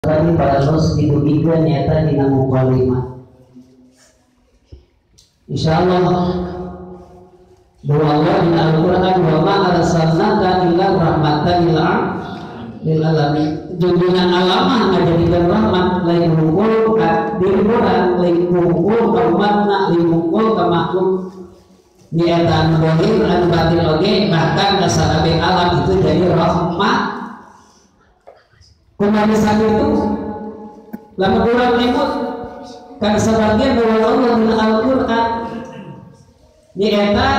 Kami parantos didugikan nyata dina mukalimah. Insyaallah doa Allah di Al-Qur'an wa ma arsalnaka illa rahmatan lil alamin. Dunia alamah ngajadikeun rahmat lain hungkul ka diri urang, lain hungkul ka umatna, lain hungkul ka makhluk. Niatan zahir anu batin oge bahkan ka sarabe alam itu jadi rahmat. Kumaha sakitu lamun urang limut kan sebagian doa Allah di Al-Qur'an nyata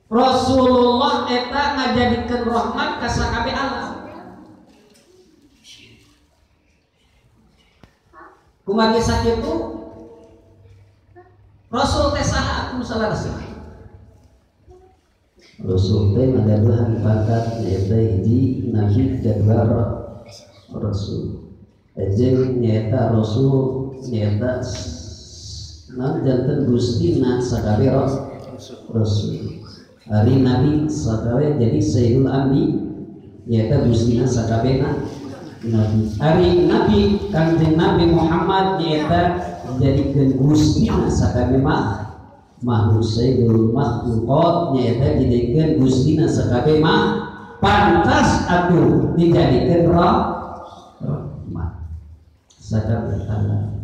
Rasulullah eta ngajadikeun rahmat ka sakabeh alam. Kumaha sakitu Rasul teh saha atuh salarasih? Rasul teh adalah pangkat nyata hiji nabi kedua rasul. Jeung nyata rasul nyata janten gustina sakabeh rasul. Hari nabi sakabeh jadi sayyidul ambi nyata gustina sakabehna nabi. Hari nabi kanjeng Nabi Muhammad nyata jadikeun gustina sakabeh makhluk sayyidul makhluqat nyaeta dijadikeun gustina sakabeh mah pantas atuh dijadikeun rahmat sakabeh Allah.